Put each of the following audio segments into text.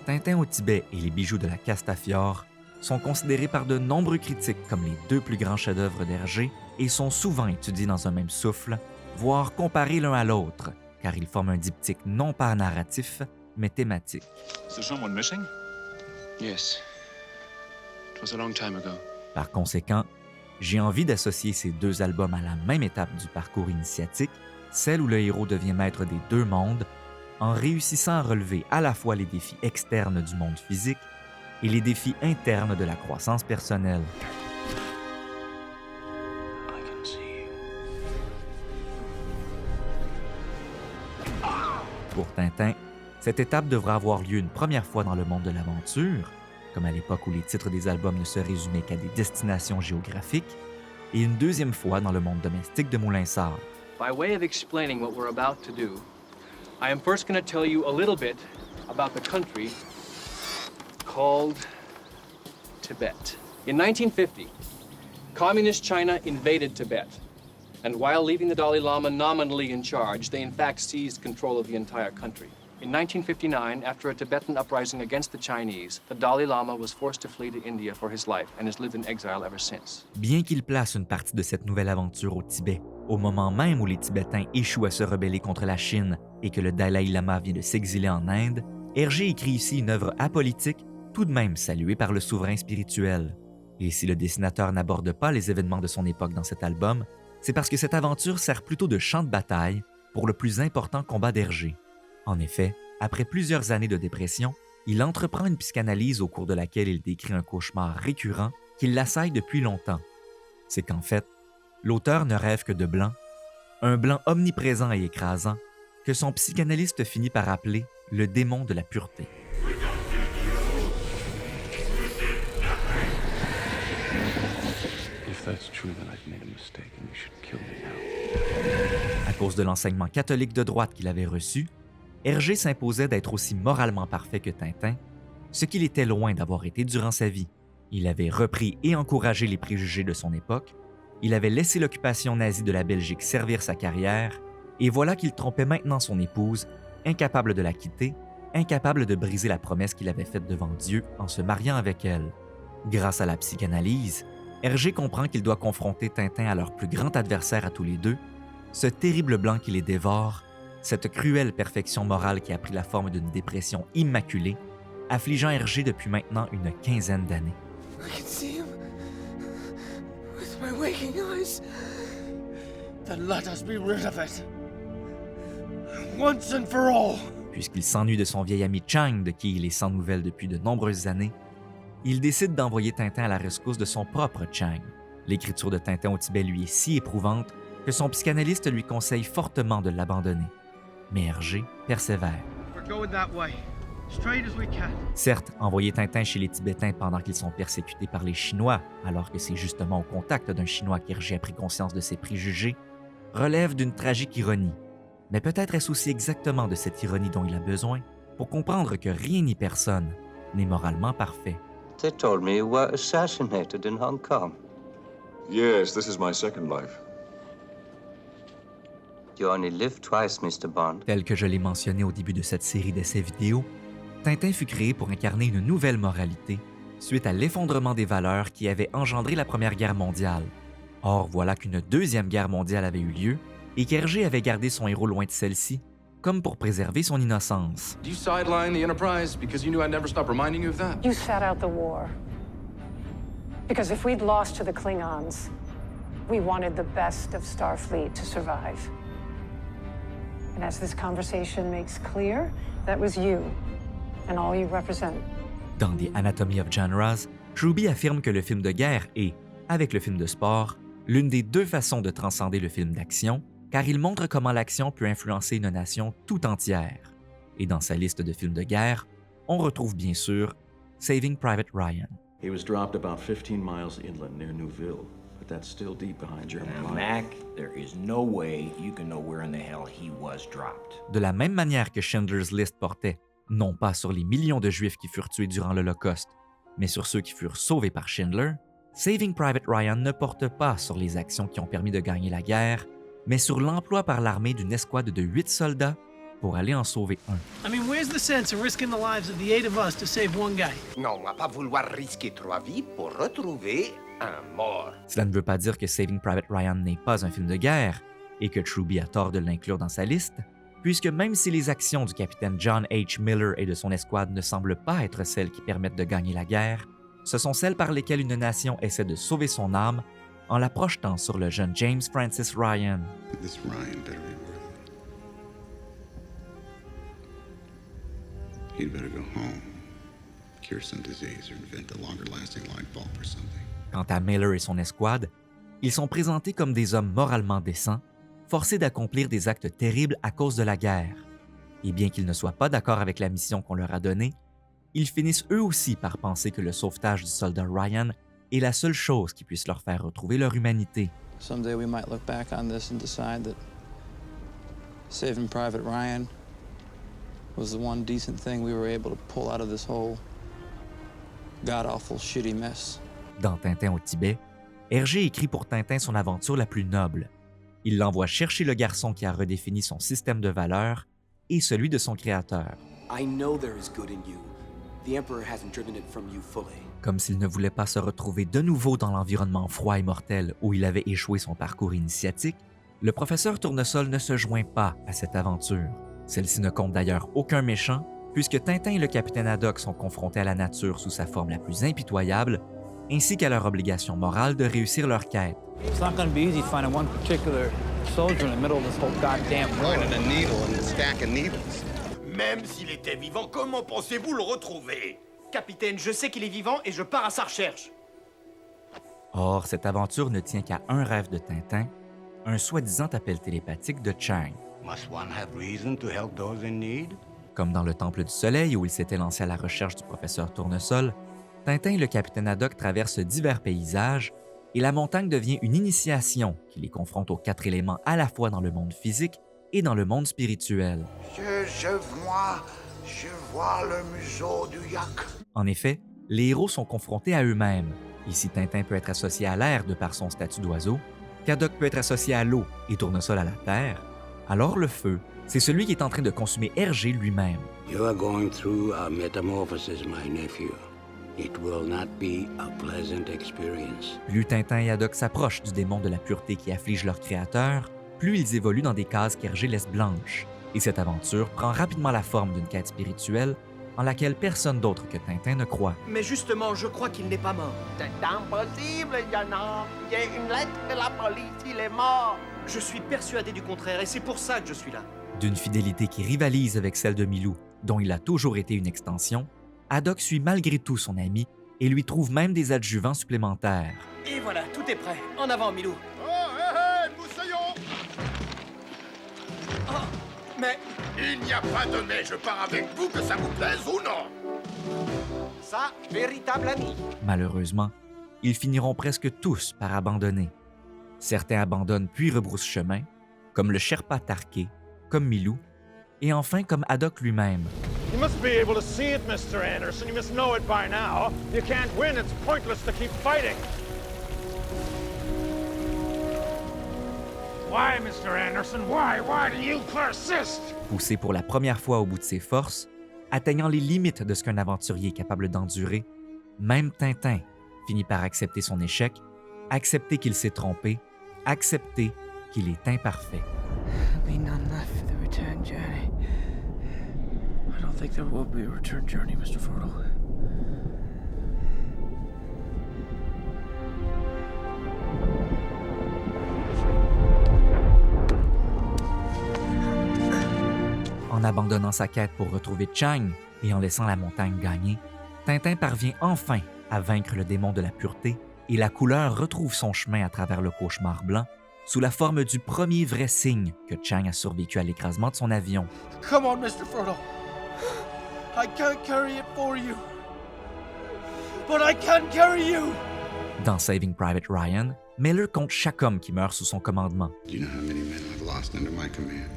Tintin au Tibet et les bijoux de la Castafiore sont considérés par de nombreux critiques comme les deux plus grands chefs-d'œuvre d'Hergé et sont souvent étudiés dans un même souffle, voire comparés l'un à l'autre, car ils forment un diptyque non pas narratif, mais thématique. Is someone missing? Yes. It was a long time ago. Par conséquent, j'ai envie d'associer ces deux albums à la même étape du parcours initiatique, celle où le héros devient maître des deux mondes, en réussissant à relever à la fois les défis externes du monde physique et les défis internes de la croissance personnelle. I can see. Pour Tintin, cette étape devra avoir lieu une première fois dans le monde de l'aventure, comme à l'époque où les titres des albums ne se résumaient qu'à des destinations géographiques, et une deuxième fois dans le monde domestique de Moulinsart. By way of explaining what we're about to do, I am first going to tell you a little bit about the country called Tibet. In 1950, Communist China invaded Tibet. And while leaving the Dalai Lama nominally in charge, they in fact seized control of the entire country. In 1959, after a Tibetan uprising against the Chinese, the Dalai Lama was forced to flee to India for his life and has lived in exile ever since. Bien qu'il place une partie de cette nouvelle aventure au Tibet, au moment même où les Tibétains échouent à se rebeller contre la Chine et que le Dalai Lama vient de s'exiler en Inde, Hergé écrit ici une œuvre apolitique, tout de même saluée par le souverain spirituel. Et si le dessinateur n'aborde pas les événements de son époque dans cet album, c'est parce que cette aventure sert plutôt de champ de bataille pour le plus important combat d'Hergé. En effet, après plusieurs années de dépression, il entreprend une psychanalyse au cours de laquelle il décrit un cauchemar récurrent qui l'assaille depuis longtemps. C'est qu'en fait, l'auteur ne rêve que de blanc, un blanc omniprésent et écrasant, que son psychanalyste finit par appeler le démon de la pureté. If that's true, then I've made a mistake and you should kill me now. À cause de l'enseignement catholique de droite qu'il avait reçu, Hergé s'imposait d'être aussi moralement parfait que Tintin, ce qu'il était loin d'avoir été durant sa vie. Il avait repris et encouragé les préjugés de son époque, il avait laissé l'occupation nazie de la Belgique servir sa carrière, et voilà qu'il trompait maintenant son épouse, incapable de la quitter, incapable de briser la promesse qu'il avait faite devant Dieu en se mariant avec elle. Grâce à la psychanalyse, Hergé comprend qu'il doit confronter Tintin à leur plus grand adversaire à tous les deux, ce terrible blanc qui les dévore, cette cruelle perfection morale qui a pris la forme d'une dépression immaculée, affligeant Hergé depuis maintenant une quinzaine d'années. I can see him with my waking eyes. Then let us be rid of it. Once and for all. Puisqu'il s'ennuie de son vieil ami Chang, de qui il est sans nouvelles depuis de nombreuses années, il décide d'envoyer Tintin à la rescousse de son propre Chang. L'écriture de Tintin au Tibet lui est si éprouvante que son psychanalyste lui conseille fortement de l'abandonner. Mais Hergé persévère. We're going that way. Straight as we can. Certes, envoyer Tintin chez les Tibétains pendant qu'ils sont persécutés par les Chinois, alors que c'est justement au contact d'un Chinois qu'Hergé a pris conscience de ses préjugés, relève d'une tragique ironie. Mais peut-être est-ce aussi exactement de cette ironie dont il a besoin pour comprendre que rien ni personne n'est moralement parfait. They told me you were assassinated in Hong Kong. Yes, this is my second life. You only live twice, Mr. Bond. Tel que je l'ai mentionné au début de cette série d'essais vidéo, Tintin fut créé pour incarner une nouvelle moralité suite à l'effondrement des valeurs qui avait engendré la Première Guerre mondiale. Or, voilà qu'une Deuxième Guerre mondiale avait eu lieu et qu'Hergé avait gardé son héros loin de celle-ci, comme pour préserver son innocence. Do you sideline the Enterprise because you knew I'd never stop reminding you of that? You sat out the war. Because if we'd lost to the Klingons, we wanted the best of Starfleet to survive. And as this conversation makes clear, that was you and all you represent. Dans The Anatomy of Genres, Truby affirme que le film de guerre est, avec le film de sport, l'une des deux façons de transcender le film d'action, car il montre comment l'action peut influencer une nation tout entière. Et dans sa liste de films de guerre, on retrouve bien sûr Saving Private Ryan. He was dropped about 15 miles inland near Newville, but that's still deep behind German lines. Mac, there is no way you can know where in the hell he was dropped. De la même manière que Schindler's List portait, non pas sur les millions de Juifs qui furent tués durant l'Holocauste, mais sur ceux qui furent sauvés par Schindler, Saving Private Ryan ne porte pas sur les actions qui ont permis de gagner la guerre, mais sur l'emploi par l'armée d'une escouade de 8 soldats pour aller en sauver un. I mean, where's the sense of risking the lives of the 8 of us to save one guy? Non, on va pas vouloir risquer 3 vies pour retrouver un mort. Cela ne veut pas dire que Saving Private Ryan n'est pas un film de guerre et que Truby a tort de l'inclure dans sa liste, puisque même si les actions du capitaine John H. Miller et de son escouade ne semblent pas être celles qui permettent de gagner la guerre, ce sont celles par lesquelles une nation essaie de sauver son âme en la projetant sur le jeune James Francis Ryan. This Ryan better be worth it. He'd better go home, cure some disease, or invent a longer-lasting light bulb or something. Quant à Miller et son escouade, ils sont présentés comme des hommes moralement décents, forcés d'accomplir des actes terribles à cause de la guerre. Et bien qu'ils ne soient pas d'accord avec la mission qu'on leur a donnée, ils finissent eux aussi par penser que le sauvetage du soldat Ryan est la seule chose qui puisse leur faire retrouver leur humanité. Someday we might look back on this and decide that saving Private Ryan was the one decent thing we were able to pull out of this whole god-awful shitty mess. Dans Tintin au Tibet, Hergé écrit pour Tintin son aventure la plus noble. Il l'envoie chercher le garçon qui a redéfini son système de valeurs et celui de son créateur. I know there is good in you. The Emperor hasn't driven it from you fully. Comme s'il ne voulait pas se retrouver de nouveau dans l'environnement froid et mortel où il avait échoué son parcours initiatique, le professeur Tournesol ne se joint pas à cette aventure. Celle-ci ne compte d'ailleurs aucun méchant, puisque Tintin et le capitaine Haddock sont confrontés à la nature sous sa forme la plus impitoyable, ainsi qu'à leur obligation morale de réussir leur quête. It's not going to be easy finding one particular soldier in the middle of this whole goddamn war. Pointing a needle in a stack of needles. Même s'il était vivant, comment pensez-vous le retrouver? Capitaine, je sais qu'il est vivant et je pars à sa recherche. Or, cette aventure ne tient qu'à un rêve de Tintin, un soi-disant appel télépathique de Chang. Must one have reason to help those in need? Comme dans le Temple du Soleil où il s'était lancé à la recherche du professeur Tournesol, Tintin et le capitaine Haddock traversent divers paysages et la montagne devient une initiation qui les confronte aux 4 éléments à la fois dans le monde physique et dans le monde spirituel. Je vois le museau du yak. En effet, les héros sont confrontés à eux-mêmes. Ici, Tintin peut être associé à l'air de par son statut d'oiseau, qu'Haddock peut être associé à l'eau et Tournesol à la terre. Alors le feu, c'est celui qui est en train de consumer Hergé lui-même. You are going through a metamorphosis, my nephew. It will not be a pleasant experience. Plus Tintin et Haddock s'approchent du démon de la pureté qui afflige leur créateur, plus ils évoluent dans des cases qu'Hergé laisse blanches. Et cette aventure prend rapidement la forme d'une quête spirituelle en laquelle personne d'autre que Tintin ne croit. Mais justement, je crois qu'il n'est pas mort. C'est impossible, Yana. Il y a une lettre de la police, il est mort. Je suis persuadé du contraire et c'est pour ça que je suis là. D'une fidélité qui rivalise avec celle de Milou, dont il a toujours été une extension, Haddock suit malgré tout son ami et lui trouve même des adjuvants supplémentaires. Et voilà, tout est prêt. En avant, Milou. Oh, hé, hé, Moussaillon! Oh, mais... Il n'y a pas de mais, je pars avec vous, que ça vous plaise ou non. Ça, véritable ami. Malheureusement, ils finiront presque tous par abandonner. Certains abandonnent puis rebroussent chemin, comme le Sherpa Tarké, comme Milou, et enfin comme Haddock lui-même. You must be able to see it, Mr. Anderson. You must know it by now. You can't win. It's pointless to keep fighting. Why, Mr. Anderson? Why? Why do you persist? Poussé pour la première fois au bout de ses forces, atteignant les limites de ce qu'un aventurier est capable d'endurer, même Tintin finit par accepter son échec, accepter qu'il s'est trompé, accepter qu'il est imparfait. There'll be none left for the return journey. I don't think there will be a return journey, Mr. Frodo. En abandonnant sa quête pour retrouver Chang et en laissant la montagne gagner, Tintin parvient enfin à vaincre le démon de la pureté et la couleur retrouve son chemin à travers le cauchemar blanc sous la forme du premier vrai signe que Chang a survécu à l'écrasement de son avion. Come on, Mr. Frodo. I can't carry it for you. But I can carry you. Dans Saving Private Ryan, Miller compte chaque homme qui meurt sous son commandement. Do you know how many men I've lost under my command?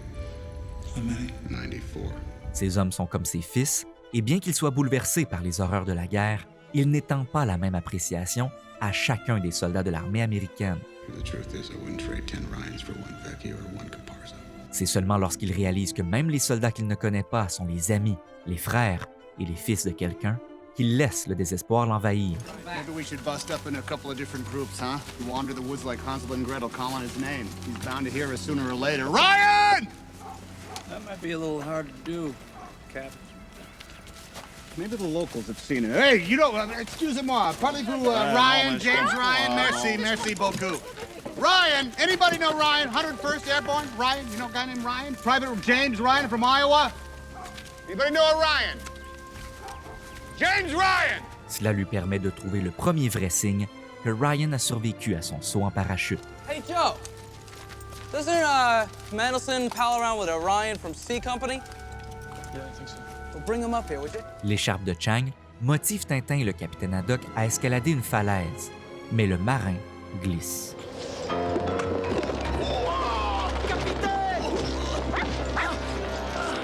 How many? 94. Ces hommes sont comme ses fils, et bien qu'ils soient bouleversés par les horreurs de la guerre, ils n'étendent pas la même appréciation à chacun des soldats de l'armée américaine. The truth is, I wouldn't trade 10 Ryans for one Vecchio or one Comparsa. C'est seulement lorsqu'il réalise que même les soldats qu'il ne connaît pas sont les amis, les frères et les fils de quelqu'un qu'il laisse le désespoir l'envahir. Maybe we should bust up in a couple of different groups, huh? Wander the woods like Hansel and Gretel calling his name. He's bound to hear us sooner or later. Ryan! That might be a little hard to do, Cap. Maybe the locals have seen it. Hey, you know, excusez-moi. Parlez-vous, Ryan, James Ryan? Merci beaucoup. Ryan! Anybody know Ryan? 101st Airborne? Ryan? You know a guy named Ryan? Private James Ryan from Iowa? Anybody know a Ryan? James Ryan! Cela lui permet de trouver le premier vrai signe que Ryan a survécu à son saut en parachute. Hey, Joe! Doesn't Mandelson pal around with a Ryan from C Company? Yeah, I think so. Well, bring him up here, would you? L'écharpe de Chang motive Tintin et le capitaine Haddock à escalader une falaise, mais le marin glisse. Capitaine!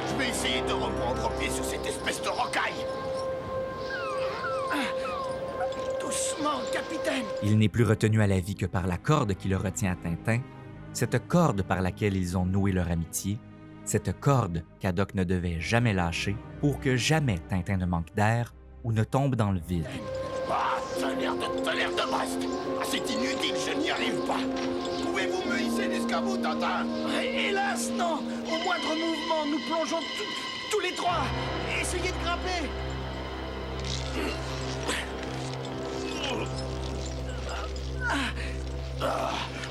Je vais essayer de reprendre pied sur cette espèce de rocaille. Doucement, capitaine! Il n'est plus retenu à la vie que par la corde qui le retient à Tintin, cette corde par laquelle ils ont noué leur amitié, cette corde qu'Haddock ne devait jamais lâcher pour que jamais Tintin ne manque d'air ou ne tombe dans le vide. Ah, ça a l'air de Brest. Ah, c'est inutile, je n'y arrive pas. Pouvez-vous me hisser l'escabeau, Tintin? Hélas, non. Au moindre mouvement, nous plongeons tous les trois. Essayez de grimper.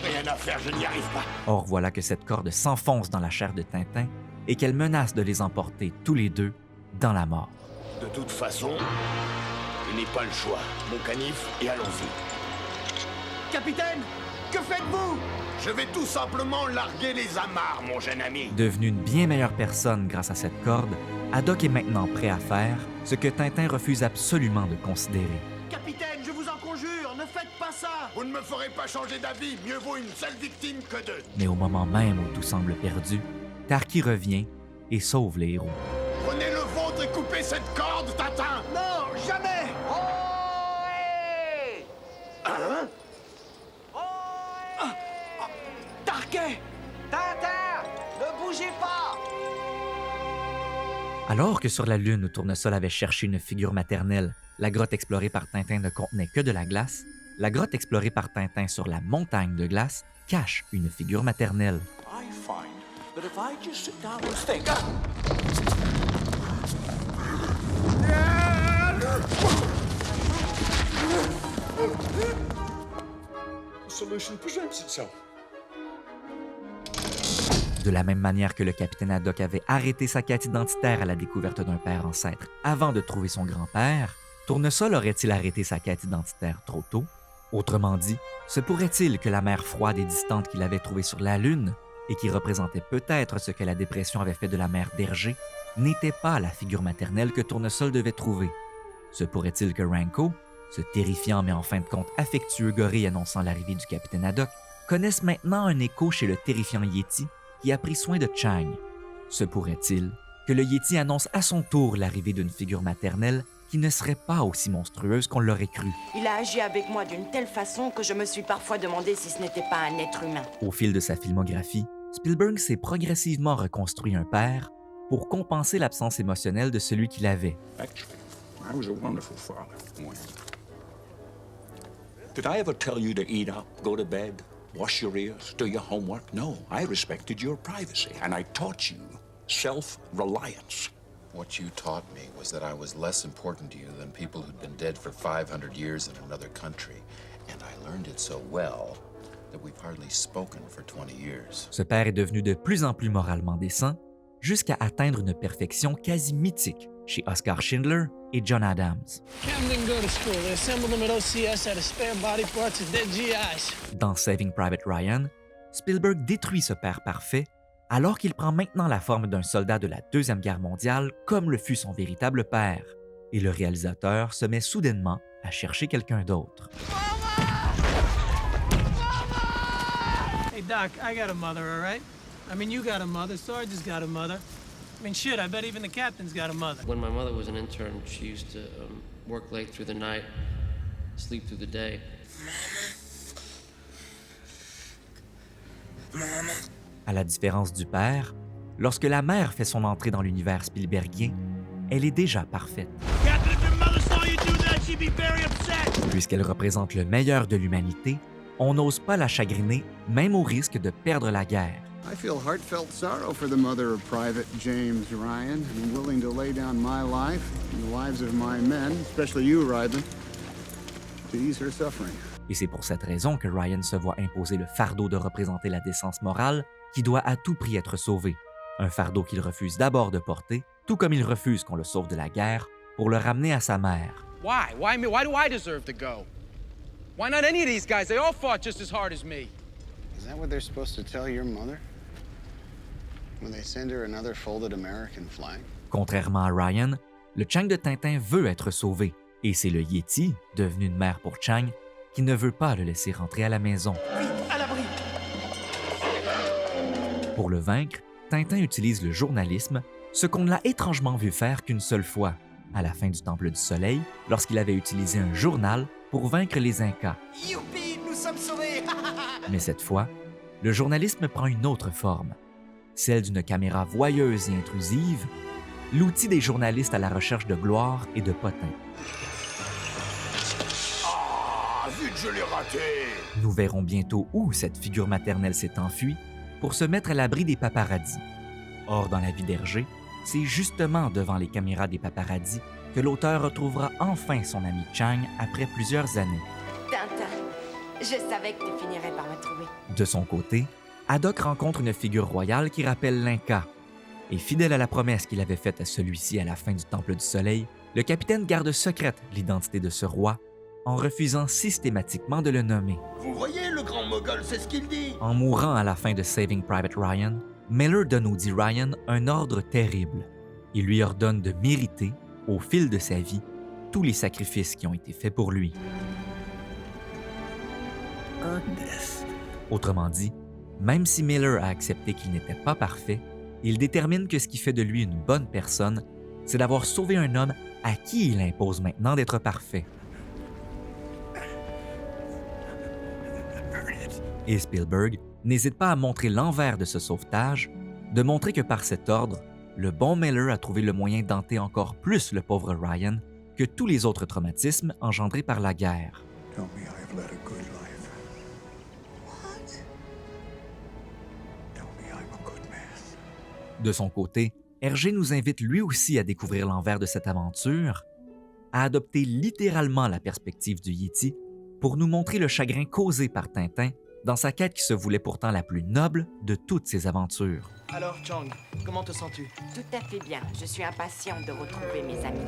Rien à faire, je n'y arrive pas. Or voilà que cette corde s'enfonce dans la chair de Tintin et qu'elle menace de les emporter tous les deux dans la mort. De toute façon, je n'ai pas le choix. Mon canif et allons-y. Capitaine, que faites-vous? Je vais tout simplement larguer les amarres, mon jeune ami. Devenu une bien meilleure personne grâce à cette corde, Haddock est maintenant prêt à faire ce que Tintin refuse absolument de considérer. Capitaine, je vous en conjure, ne faites pas ça. Vous ne me ferez pas changer d'avis. Mieux vaut une seule victime que deux. Mais au moment même où tout semble perdu, Tarky revient et sauve les héros. Prenez le vôtre et coupez cette corde, Tintin. Non, jamais. Hein? Tarquet! Tintin! Ne bougez pas! Alors que sur la Lune où Tournesol avait cherché une figure maternelle, la grotte explorée par Tintin ne contenait que de la glace, la grotte explorée par Tintin sur la montagne de glace cache une figure maternelle. I find that if I just sit down and think... The solution presents itself. De la même manière que le capitaine Haddock avait arrêté sa quête identitaire à la découverte d'un père ancêtre avant de trouver son grand-père, Tournesol aurait-il arrêté sa quête identitaire trop tôt? Autrement dit, se pourrait-il que la mer froide et distante qu'il avait trouvée sur la Lune, et qui représentait peut-être ce que la dépression avait fait de la mer d'Hergé, n'était pas la figure maternelle que Tournesol devait trouver? Se pourrait-il que Ranko, ce terrifiant mais en fin de compte affectueux gorille annonçant l'arrivée du capitaine Haddock, connaisse maintenant un écho chez le terrifiant Yeti qui a pris soin de Chang? Se pourrait-il que le Yeti annonce à son tour l'arrivée d'une figure maternelle qui ne serait pas aussi monstrueuse qu'on l'aurait cru? Il a agi avec moi d'une telle façon que je me suis parfois demandé si ce n'était pas un être humain. Au fil de sa filmographie, Spielberg s'est progressivement reconstruit un père pour compenser l'absence émotionnelle de celui qu'il avait. Actually, I was a wonderful father. Did I ever tell you to eat up, go to bed, wash your ears, do your homework? No, I respected your privacy, and I taught you self-reliance. What you taught me was that I was less important to you than people who'd been dead for 500 years in another country. And I learned it so well that we've hardly spoken for 20 years. Ce père est devenu de plus en plus moralement décent, jusqu'à atteindre une perfection quasi mythique chez Oscar Schindler et John Adams. Cam didn't go to school. They assembled him at OCS out of spare body parts and dead GIs. Dans Saving Private Ryan, Spielberg détruit ce père parfait alors qu'il prend maintenant la forme d'un soldat de la Deuxième Guerre mondiale comme le fut son véritable père. Et le réalisateur se met soudainement à chercher quelqu'un d'autre. Hey, Doc, I got a mother, all right? I mean, you got a mother, Sarge's got a mother. I mean, shit, I bet even the captain's got a mother. When my mother was an intern, she used to work late through the night, sleep through the day. À la différence du père, lorsque la mère fait son entrée dans l'univers Spielbergien, elle est déjà parfaite. Puisqu'elle représente le meilleur de l'humanité, on n'ose pas la chagriner, même au risque de perdre la guerre. I feel heartfelt sorrow for the mother of Private James Ryan. I'm willing to lay down my life and the lives of my men, especially you, Ryden, to ease her suffering. Et c'est pour cette raison que Ryan se voit imposer le fardeau de représenter la décence morale qui doit à tout prix être sauvée. Un fardeau qu'il refuse d'abord de porter, tout comme il refuse qu'on le sauve de la guerre, pour le ramener à sa mère. Why? Why me? Why do I deserve to go? Why not any of these guys? They all fought just as hard as me. Is that what they're supposed to tell your mother? When they send her another folded American flag? Contrairement à Ryan, le Chang de Tintin veut être sauvé, et c'est le Yéti, devenu une mère pour Chang, qui ne veut pas le laisser rentrer à la maison. Vite, à l'abri! Pour le vaincre, Tintin utilise le journalisme, ce qu'on ne l'a étrangement vu faire qu'une seule fois, à la fin du Temple du Soleil, lorsqu'il avait utilisé un journal pour vaincre les Incas. Youpi, nous sommes sauvés! Mais cette fois, le journalisme prend une autre forme, celle d'une caméra voyeuse et intrusive, l'outil des journalistes à la recherche de gloire et de potins. Ah, vite, je l'ai raté! Nous verrons bientôt où cette figure maternelle s'est enfuie pour se mettre à l'abri des paparazzis. Or, dans la vie d'Hergé, c'est justement devant les caméras des paparazzis que l'auteur retrouvera enfin son ami Chang après plusieurs années. Tintin, je savais que tu finirais par me trouver. De son côté, Haddock rencontre une figure royale qui rappelle l'Inca. Et fidèle à la promesse qu'il avait faite à celui-ci à la fin du Temple du Soleil, le capitaine garde secrète l'identité de ce roi en refusant systématiquement de le nommer. Vous voyez, le grand mogol, c'est ce qu'il dit! En mourant à la fin de Saving Private Ryan, Miller donne au dit Ryan un ordre terrible. Il lui ordonne de mériter, au fil de sa vie, tous les sacrifices qui ont été faits pour lui. Autrement dit, même si Miller a accepté qu'il n'était pas parfait, il détermine que ce qui fait de lui une bonne personne, c'est d'avoir sauvé un homme à qui il impose maintenant d'être parfait. Et Spielberg n'hésite pas à montrer l'envers de ce sauvetage, de montrer que par cet ordre, le bon Miller a trouvé le moyen d'hanter encore plus le pauvre Ryan que tous les autres traumatismes engendrés par la guerre. De son côté, Hergé nous invite lui aussi à découvrir l'envers de cette aventure, à adopter littéralement la perspective du Yéti pour nous montrer le chagrin causé par Tintin dans sa quête qui se voulait pourtant la plus noble de toutes ses aventures. Alors, Chang, comment te sens-tu? Tout à fait bien. Je suis impatiente de retrouver mes amis.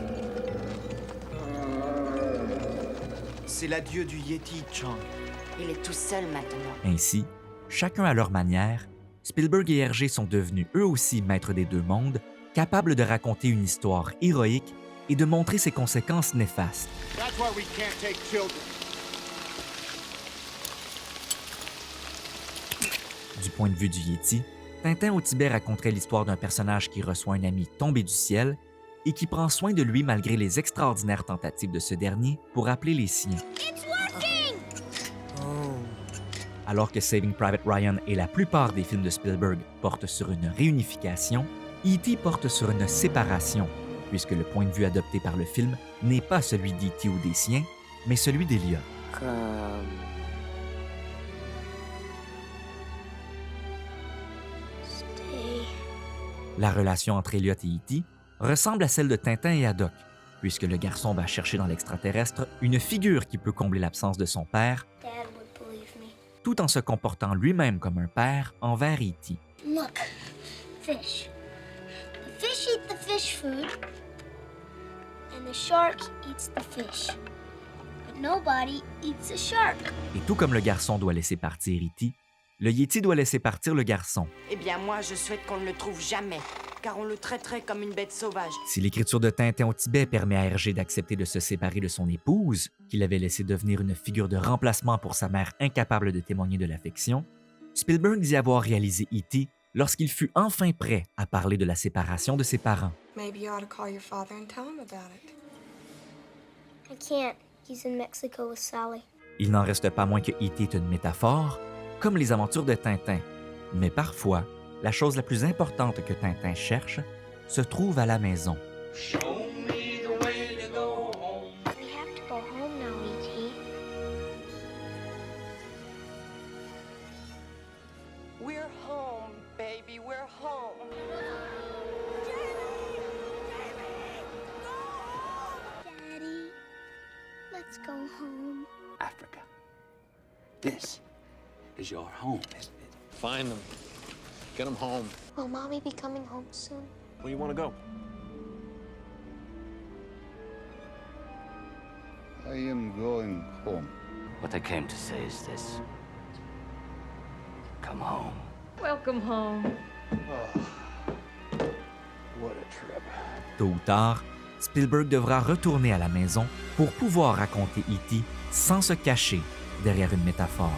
C'est l'adieu du Yéti, Chang. Il est tout seul maintenant. Ainsi, chacun à leur manière, Spielberg et Hergé sont devenus eux aussi maîtres des deux mondes, capables de raconter une histoire héroïque et de montrer ses conséquences néfastes. That's why we can't take children. Du point de vue du Yéti, Tintin au Tibet raconterait l'histoire d'un personnage qui reçoit un ami tombé du ciel et qui prend soin de lui malgré les extraordinaires tentatives de ce dernier pour appeler les siens. Alors que Saving Private Ryan et la plupart des films de Spielberg portent sur une réunification, E.T. porte sur une séparation, puisque le point de vue adopté par le film n'est pas celui d'E.T. ou des siens, mais celui d'Elliot. La relation entre Elliot et E.T. ressemble à celle de Tintin et Haddock, puisque le garçon va chercher dans l'extraterrestre une figure qui peut combler l'absence de son père, tout en se comportant lui-même comme un père envers E.T. Look, fish. The fish eat the fish food, and the shark eats the fish. But nobody eats a shark. Et tout comme le garçon doit laisser partir E.T., le Yéti doit laisser partir le garçon. Eh bien, moi, je souhaite qu'on ne le trouve jamais, car on le traiterait comme une bête sauvage. Si l'écriture de Tintin au Tibet permet à Hergé d'accepter de se séparer de son épouse, qu'il avait laissé devenir une figure de remplacement pour sa mère incapable de témoigner de l'affection, Spielberg dit avoir réalisé E.T. lorsqu'il fut enfin prêt à parler de la séparation de ses parents. Maybe you ought to call your father and tell him about it. I can't. He's in Mexico with Sally. Il n'en reste pas moins que E.T. est une métaphore, comme les aventures de Tintin, Mais parfois, la chose la plus importante que Tintin cherche se trouve à la maison. We have to go home now, E.T. We're home, baby, we're home. Daddy, let's go home. Africa. This is your home, isn't it? Find them. Get them home. Will Mommy be coming home soon? Where you want to go? I am going home. What I came to say is this. Come home. Welcome home. What a trip. Tôt ou tard, Spielberg devra retourner à la maison pour pouvoir raconter E.T. sans se cacher derrière une métaphore.